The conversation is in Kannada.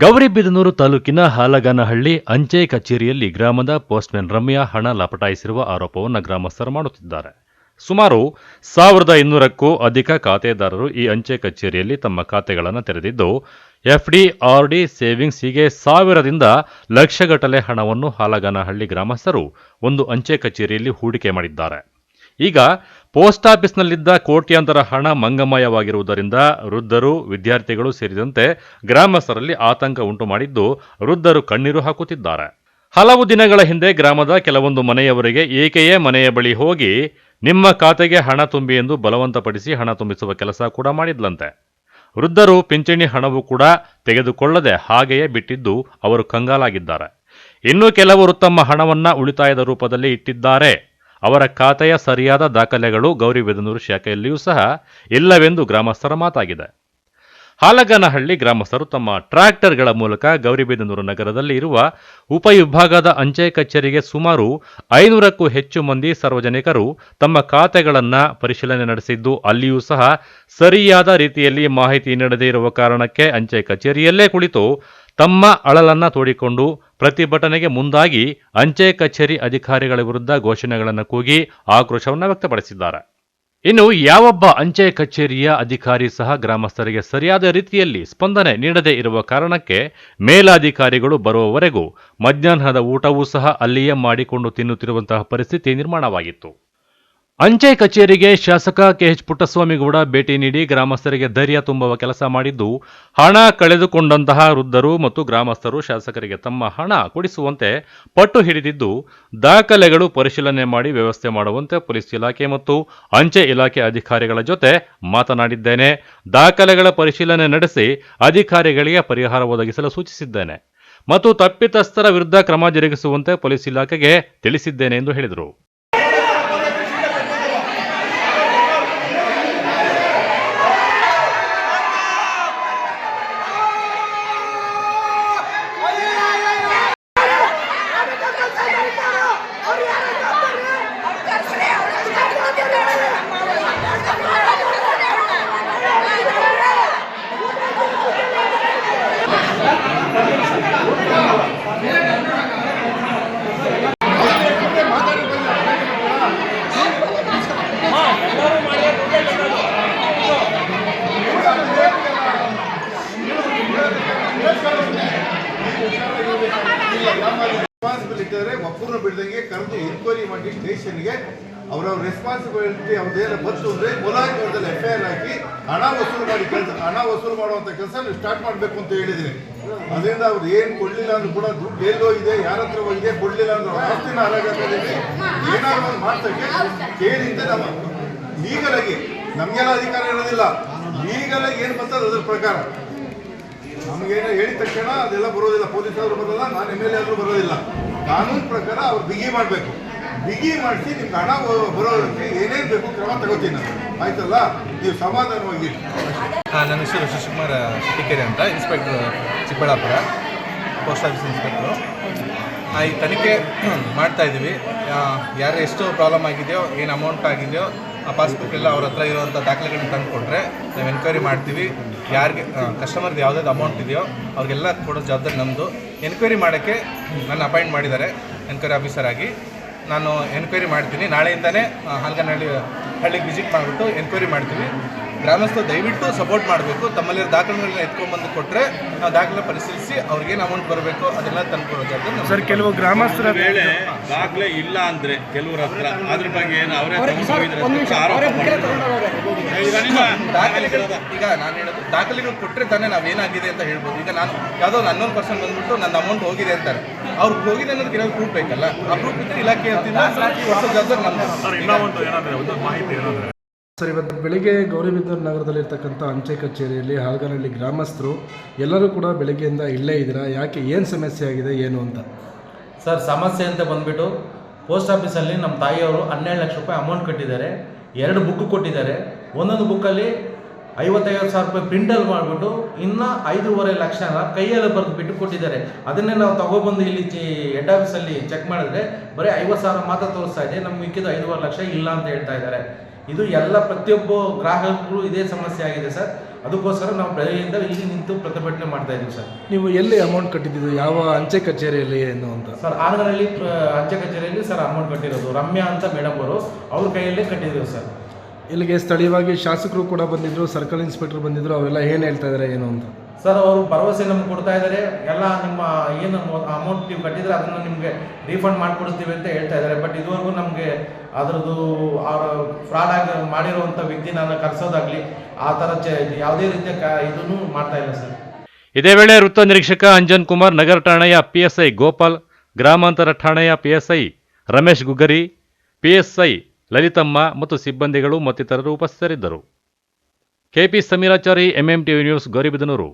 ಗೌರಿಬಿದನೂರು ತಾಲೂಕಿನ ಹಾಲಗಾನಹಳ್ಳಿ ಅಂಚೆ ಕಚೇರಿಯಲ್ಲಿ ಗ್ರಾಮದ ಪೋಸ್ಟ್ಮನ್ ರಮ್ಯಾ ಹಣ ಲಪಟಾಯಿಸಿರುವ ಆರೋಪವನ್ನು ಗ್ರಾಮಸ್ಥರು ಮಾಡುತ್ತಿದ್ದಾರೆ. ಸುಮಾರು 1200ಕ್ಕೂ ಅಧಿಕ ಖಾತೆದಾರರು ಈ ಅಂಚೆ ಕಚೇರಿಯಲ್ಲಿ ತಮ್ಮ ಖಾತೆಗಳನ್ನು ತೆರೆದಿದ್ದು, ಎಫ್ಡಿ, ಆರ್ಡಿ, ಸೇವಿಂಗ್ಸ್ ಹೀಗೆ ಸಾವಿರದಿಂದ ಲಕ್ಷಗಟ್ಟಲೆ ಹಣವನ್ನು ಹಾಲಗಾನಹಳ್ಳಿ ಗ್ರಾಮಸ್ಥರು ಒಂದು ಅಂಚೆ ಕಚೇರಿಯಲ್ಲಿ ಹೂಡಿಕೆ ಮಾಡಿದ್ದಾರೆ. ಈಗ ಪೋಸ್ಟ್ ಆಫೀಸ್ನಲ್ಲಿದ್ದ ಕೋಟ್ಯಾಂತರ ಹಣ ಮಂಗಮಯವಾಗಿರುವುದರಿಂದ ವೃದ್ಧರು, ವಿದ್ಯಾರ್ಥಿಗಳು ಸೇರಿದಂತೆ ಗ್ರಾಮಸ್ಥರಲ್ಲಿ ಆತಂಕ ಉಂಟು ಮಾಡಿದ್ದು, ವೃದ್ಧರು ಕಣ್ಣೀರು ಹಾಕುತ್ತಿದ್ದಾರೆ. ಹಲವು ದಿನಗಳ ಹಿಂದೆ ಗ್ರಾಮದ ಕೆಲವೊಂದು ಮನೆಯವರಿಗೆ ಈಕೆಯೇ ಮನೆಯ ಬಳಿ ಹೋಗಿ ನಿಮ್ಮ ಖಾತೆಗೆ ಹಣ ತುಂಬಿ ಎಂದು ಬಲವಂತಪಡಿಸಿ ಹಣ ತುಂಬಿಸುವ ಕೆಲಸ ಕೂಡ ಮಾಡಿದ್ಲಂತೆ. ವೃದ್ಧರು ಪಿಂಚಣಿ ಹಣವೂ ಕೂಡ ತೆಗೆದುಕೊಳ್ಳದೆ ಹಾಗೆಯೇ ಬಿಟ್ಟಿದ್ದು ಅವರು ಕಂಗಾಲಾಗಿದ್ದಾರೆ. ಇನ್ನು ಕೆಲವರು ತಮ್ಮ ಹಣವನ್ನ ಉಳಿತಾಯದ ರೂಪದಲ್ಲಿ ಇಟ್ಟಿದ್ದಾರೆ. ಅವರ ಖಾತೆಯ ಸರಿಯಾದ ದಾಖಲೆಗಳು ಗೌರಿಬಿದನೂರು ಶಾಖೆಯಲ್ಲಿಯೂ ಸಹ ಇಲ್ಲವೆಂದು ಗ್ರಾಮಸ್ಥರ ಮಾತಾಗಿದೆ. ಹಾಲಗಾನಹಳ್ಳಿ ಗ್ರಾಮಸ್ಥರು ತಮ್ಮ ಟ್ರ್ಯಾಕ್ಟರ್ಗಳ ಮೂಲಕ ಗೌರಿಬಿದನೂರು ನಗರದಲ್ಲಿ ಇರುವ ಉಪವಿಭಾಗದ ಅಂಚೆ ಕಚೇರಿಗೆ ಸುಮಾರು 500ಕ್ಕೂ ಹೆಚ್ಚು ಮಂದಿ ಸಾರ್ವಜನಿಕರು ತಮ್ಮ ಖಾತೆಗಳನ್ನು ಪರಿಶೀಲನೆ ನಡೆಸಿದ್ದು, ಅಲ್ಲಿಯೂ ಸಹ ಸರಿಯಾದ ರೀತಿಯಲ್ಲಿ ಮಾಹಿತಿ ನೀಡದೇ ಇರುವ ಕಾರಣಕ್ಕೆ ಅಂಚೆ ಕಚೇರಿಯಲ್ಲೇ ಕುಳಿತು ತಮ್ಮ ಅಳಲನ್ನ ತೋಡಿಕೊಂಡು ಪ್ರತಿಭಟನೆಗೆ ಮುಂದಾಗಿ ಅಂಚೆ ಕಚೇರಿ ಅಧಿಕಾರಿಗಳ ವಿರುದ್ಧ ಘೋಷಣೆಗಳನ್ನು ಕೂಗಿ ಆಕ್ರೋಶವನ್ನು ವ್ಯಕ್ತಪಡಿಸಿದ್ದಾರೆ. ಇನ್ನು ಯಾವೊಬ್ಬ ಅಂಚೆ ಕಚೇರಿಯ ಅಧಿಕಾರಿ ಸಹ ಗ್ರಾಮಸ್ಥರಿಗೆ ಸರಿಯಾದ ರೀತಿಯಲ್ಲಿ ಸ್ಪಂದನೆ ನೀಡದೇ ಇರುವ ಕಾರಣಕ್ಕೆ ಮೇಲಾಧಿಕಾರಿಗಳು ಬರುವವರೆಗೂ ಮಧ್ಯಾಹ್ನದ ಊಟವೂ ಸಹ ಅಲ್ಲಿಯೇ ಮಾಡಿಕೊಂಡು ತಿನ್ನುತ್ತಿರುವಂತಹ ಪರಿಸ್ಥಿತಿ ನಿರ್ಮಾಣವಾಗಿತ್ತು. ಅಂಚೆ ಕಚೇರಿಗೆ ಶಾಸಕ ಕೆಎಚ್ ಪುಟ್ಟಸ್ವಾಮಿಗೌಡ ಭೇಟಿ ನೀಡಿ ಗ್ರಾಮಸ್ಥರಿಗೆ ಧೈರ್ಯ ತುಂಬುವ ಕೆಲಸ ಮಾಡಿದ್ದು, ಹಣ ಕಳೆದುಕೊಂಡಂತಹ ವೃದ್ಧರು ಮತ್ತು ಗ್ರಾಮಸ್ಥರು ಶಾಸಕರಿಗೆ ತಮ್ಮ ಹಣ ಕೊಡಿಸುವಂತೆ ಪಟ್ಟು ಹಿಡಿದಿದ್ದು, ದಾಖಲೆಗಳು ಪರಿಶೀಲನೆ ಮಾಡಿ ವ್ಯವಸ್ಥೆ ಮಾಡುವಂತೆ ಪೊಲೀಸ್ ಇಲಾಖೆ ಮತ್ತು ಅಂಚೆ ಇಲಾಖೆ ಅಧಿಕಾರಿಗಳ ಜೊತೆ ಮಾತನಾಡಿದ್ದೇನೆ. ದಾಖಲೆಗಳ ಪರಿಶೀಲನೆ ನಡೆಸಿ ಅಧಿಕಾರಿಗಳಿಗೆ ಪರಿಹಾರ ಒದಗಿಸಲು ಸೂಚಿಸಿದ್ದೇನೆ ಮತ್ತು ತಪ್ಪಿತಸ್ಥರ ವಿರುದ್ಧ ಕ್ರಮ ಜರುಗಿಸುವಂತೆ ಪೊಲೀಸ್ ಇಲಾಖೆಗೆ ತಿಳಿಸಿದ್ದೇನೆ ಎಂದು ಹೇಳಿದರು. ರೆಸ್ಪಾನ್ಸಿಬಿಲಿಟಿ ಒಬ್ಬರನ್ನು ಬಿಡದಂಗೆ ಕರೆದು ಎನ್ಕ್ವೈರಿ ಮಾಡಿ ಸ್ಟೇಷನ್ಗೆ ಅವರವ್ರ ರೆಸ್ಪಾನ್ಸಿಬಿಲಿಟಿ ಅವ್ರದ್ದೇನು ಬಂತು ಅಂದರೆ ಮುಲಾಜಿವರದಲ್ಲಿ FIR ಹಾಕಿ ಹಣ ವಸೂಲು ಮಾಡುವಂಥ ಕೆಲಸ ನೀವು ಸ್ಟಾರ್ಟ್ ಮಾಡಬೇಕು ಅಂತ ಹೇಳಿದ್ದೀನಿ. ಅದರಿಂದ ಅವ್ರು ಏನು ಕೊಡಲಿಲ್ಲ ಅಂದ್ರೂ ಕೂಡ ದುಡ್ಡು ಎಲ್ಲೋ ಇದೆ, ಯಾರ ಹತ್ರ ಹೋಗಿದೆ, ಕೊಡಲಿಲ್ಲ ಅಂದ್ರೆ ಆಸ್ತಿನ ಹರಾಜಾಗಿದ್ದೀವಿ, ಏನಾದ್ರು ಒಂದು ಮಾಡ್ತಕ್ಕೆ ಕೇಳಿದ್ದೆ. ನಮ್ಮ ಲೀಗಲಾಗಿ ನಮಗೆಲ್ಲ ಅಧಿಕಾರ ಇರೋದಿಲ್ಲ. ಲೀಗಲಾಗಿ ಏನು ಬರ್ತದೆ ಅದ್ರ ಪ್ರಕಾರ ನಮಗೇನೋ ಹೇಳಿದ ತಕ್ಷಣ ಅದೆಲ್ಲ ಬರೋದಿಲ್ಲ. ಪೊಲೀಸರು ಬರೋಲ್ಲ, ನಾನು MLA ಆದರೂ ಬರೋದಿಲ್ಲ. ಕಾನೂನು ಪ್ರಕಾರ ಅವ್ರು ಬಿಗಿ ಮಾಡಬೇಕು. ಬಿಗಿ ಮಾಡಿಸಿ ನಿಮ್ಗೆ ಹಣ ಬರೋದಕ್ಕೆ ಏನೇನು ಬೇಕು ಕ್ರಮ ತಗೋತೀನಿ ನಾನು, ಆಯ್ತಲ್ಲ? ನೀವು ಸಮಾಧಾನವಾಗಿ. ನನ್ನ ಹೆಸರು ಶಿವಕುಮಾರ್ ಶಿಟಿಕೆರೆ ಅಂತ, inspector Chikkaballapur, post office inspector. ಈ ತನಿಖೆ ಮಾಡ್ತಾಯಿದ್ದೀವಿ. ಯಾರು ಎಷ್ಟು ಪ್ರಾಬ್ಲಮ್ ಆಗಿದೆಯೋ, ಏನು ಅಮೌಂಟ್ ಆಗಿದೆಯೋ ಆ ಪಾಸ್ಬುಕ್ ಎಲ್ಲ ಅವ್ರ ಹತ್ರ ಇರುವಂಥ ದಾಖಲೆಗಳನ್ನ ತಂದು ಕೊಟ್ಟರೆ ನಾವು ಎನ್ಕ್ವೈರಿ ಮಾಡ್ತೀವಿ. ಯಾರಿಗೆ ಕಸ್ಟಮರ್ದು ಯಾವುದಾದ್ರು ಅಮೌಂಟ್ ಇದೆಯೋ ಅವ್ರಿಗೆಲ್ಲ ಕೊಡೋ ಜವಾಬ್ದಾರಿ ನಮ್ಮದು. ಎನ್ಕ್ವೈರಿ ಮಾಡೋಕ್ಕೆ ನನ್ನ ಅಪಾಯಿಂಟ್ ಮಾಡಿದ್ದಾರೆ ಎನ್ಕ್ವೈರಿ ಆಫೀಸರ್ ಆಗಿ. ನಾನು ಎನ್ಕ್ವೈರಿ ಮಾಡ್ತೀನಿ. ನಾಳೆಯಿಂದನೇ ಹಳ್ಳಿಗೆ ವಿಸಿಟ್ ಮಾಡಿಬಿಟ್ಟು ಎನ್ಕ್ವೈರಿ ಮಾಡ್ತೀವಿ. ಗ್ರಾಮಸ್ಥರು ದಯವಿಟ್ಟು ಸಪೋರ್ಟ್ ಮಾಡಬೇಕು. ತಮ್ಮಲ್ಲಿರೋ ದಾಖಲೆಗಳನ್ನ ಎತ್ಕೊಂಡ್ಬಂದು ಕೊಟ್ಟರೆ ನಾವು ದಾಖಲೆ ಪರಿಶೀಲಿಸಿ ಅವ್ರಿಗೇನು ಅಮೌಂಟ್ ಬರಬೇಕು ಅದೆಲ್ಲ ತಂದುಕೊಡೋ ಜವಾಬ್ದಾರಿ ಸರ್. ಕೆಲವು ಗ್ರಾಮಸ್ಥರ ವೇಳೆ ದಾಖಲೆ ಇಲ್ಲ ಅಂದರೆ ಕೆಲವ್ರ ಹತ್ರ ಅದ್ರ ಬಗ್ಗೆ ಏನು ಅವರೇ ಈಗ ನಾನು ಹೇಳೋದು ದಾಖಲೆಗಳು ಕೊಟ್ಟರೆ ತಾನೇ ನಾವೇನಾಗಿದೆ ಅಂತ ಹೇಳ್ಬೋದು. ಈಗ ನಾನು ಯಾವುದೋ ಒಂದು 11 ಪರ್ಸೆಂಟ್ ಬಂದ್ಬಿಟ್ಟು ನನ್ನ ಅಮೌಂಟ್ ಹೋಗಿದೆ ಅಂತಾರೆ. ಅವ್ರಿಗೆ ಹೋಗಿದೆ ಅನ್ನೋದಕ್ಕೆ ಏನಾದ್ರು ಪ್ರೂಫ್ ಬೇಕಲ್ಲ. ಆ ಪ್ರೂಫ್ ಇದ್ದರೆ ಇಲಾಖೆ ವರ್ಷ ಜವಾಬ್ದಾರಿ ನಮ್ಮದು. ಮಾಹಿತಿ ಸರ್, ಇವತ್ತು ಬೆಳಿಗ್ಗೆ ಗೌರಿಬಿದನೂರು ನಗರದಲ್ಲಿರ್ತಕ್ಕಂಥ ಅಂಚೆ ಕಚೇರಿಯಲ್ಲಿ ಹಾಲಗಾನಹಳ್ಳಿ ಗ್ರಾಮಸ್ಥರು ಎಲ್ಲರೂ ಕೂಡ ಬೆಳಗ್ಗೆಯಿಂದ ಇಲ್ಲೇ ಇದ್ದೀರಾ? ಯಾಕೆ, ಏನು ಸಮಸ್ಯೆ ಆಗಿದೆ ಏನು ಅಂತ? ಸರ್, ಸಮಸ್ಯೆ ಅಂತ ಬಂದುಬಿಟ್ಟು ಪೋಸ್ಟ್ ಆಫೀಸಲ್ಲಿ ನಮ್ಮ ತಾಯಿಯವರು 12 ಲಕ್ಷ ರೂಪಾಯಿ ಅಮೌಂಟ್ ಕಟ್ಟಿದ್ದಾರೆ. 2 ಬುಕ್ ಕೊಟ್ಟಿದ್ದಾರೆ. ಒಂದೊಂದು ಬುಕ್ಕಲ್ಲಿ 55,000 ರೂಪಾಯಿ ಪ್ರಿಂಟಲ್ಲಿ ಮಾಡಿಬಿಟ್ಟು ಇನ್ನು 5.5 ಲಕ್ಷನ ಕೈಯಲ್ಲಿ ಬರೆದು ಬಿಟ್ಟು ಕೊಟ್ಟಿದ್ದಾರೆ. ಅದನ್ನೇ ನಾವು ತಗೊಬಂದು ಇಲ್ಲಿ ಹೆಡ್ ಆಫೀಸಲ್ಲಿ ಚೆಕ್ ಮಾಡಿದ್ರೆ ಬರೀ 50,000 ಮಾತ್ರ ತೋರಿಸ್ತಾ ಇದೆ. ನಮ್ಗೆ ಮಿಕ್ಕಿದ 5.5 ಲಕ್ಷ ಇಲ್ಲ ಅಂತ ಹೇಳ್ತಾ ಇದ್ದಾರೆ. ಇದು ಎಲ್ಲ ಪ್ರತಿಯೊಬ್ಬ ಗ್ರಾಹಕರು ಇದೇ ಸಮಸ್ಯೆ ಆಗಿದೆ ಸರ್. ಅದಕ್ಕೋಸ್ಕರ ನಾವು ಬೆಳಗ್ಗೆಯಿಂದ ಇಲ್ಲಿ ನಿಂತು ಪ್ರತಿಭಟನೆ ಮಾಡ್ತಾ ಇದ್ದೀವಿ ಸರ್. ನೀವು ಎಲ್ಲಿ ಅಮೌಂಟ್ ಕಟ್ಟಿದ್ದು, ಯಾವ ಅಂಚೆ ಕಚೇರಿಯಲ್ಲಿ ಏನು ಅಂತ? ಸರ್ ಆನಗನಹಳ್ಳಿ ಅಂಚೆ ಕಚೇರಿಯಲ್ಲಿ ಸರ್ ಅಮೌಂಟ್ ಕಟ್ಟಿರೋದು. ರಮ್ಯಾ ಅಂತ ಮೇಡಮ್ ಅವರು ಅವ್ರ ಕೈಯಲ್ಲೇ ಕಟ್ಟಿದ್ದೀವಿ ಸರ್. ಇಲ್ಲಿಗೆ ಸ್ಥಳೀಯವಾಗಿ ಶಾಸಕರು ಕೂಡ ಬಂದಿದ್ರು, ಸರ್ಕಲ್ ಇನ್ಸ್ಪೆಕ್ಟರ್ ಬಂದಿದ್ರು, ಅವರೆಲ್ಲ ಏನು ಹೇಳ್ತಾ ಇದ್ದಾರೆ ಏನು ಅಂತ? ಸರ್ ಅವರು ಭರವಸೆ ನಮ್ಗೆ ಕೊಡ್ತಾ ಇದ್ದಾರೆ, ಎಲ್ಲ ನಿಮ್ಮ ಏನು ಅಮೌಂಟ್ ನೀವು ಕಟ್ಟಿದ್ರೆ ಅದನ್ನು ನಿಮಗೆ ರೀಫಂಡ್ ಮಾಡಿಕೊಡ್ತೀವಿ ಅಂತ ಹೇಳ್ತಾ ಇದ್ದಾರೆ. ಬಟ್ ಇದುವರೆಗೂ ನಮಗೆ ಅದರದ್ದು ಫ್ರಾಡ್ ಆಗಿ ಮಾಡಿರುವಂಥ ವ್ಯಕ್ತಿ ನಾನು ಕರೆಸೋದಾಗಲಿ ಆ ಥರ ಯಾವುದೇ ರೀತಿಯ ಇದನ್ನು ಮಾಡ್ತಾ ಇಲ್ಲ ಸರ್. ಇದೇ ವೇಳೆ ವೃತ್ತ ನಿರೀಕ್ಷಕ ಅಂಜನ್ ಕುಮಾರ್, ನಗರ ಠಾಣೆಯ PSI ಗೋಪಾಲ್, ಗ್ರಾಮಾಂತರ ಠಾಣೆಯ PSI ರಮೇಶ್ ಗುಗ್ಗರಿ, PSI ಲಲಿತಮ್ಮ ಮತ್ತು ಸಿಬ್ಬಂದಿಗಳು ಮತ್ತಿತರರು ಉಪಸ್ಥಿತರಿದ್ದರು. KP Sameerachari, MMTV news, Gauribidanur.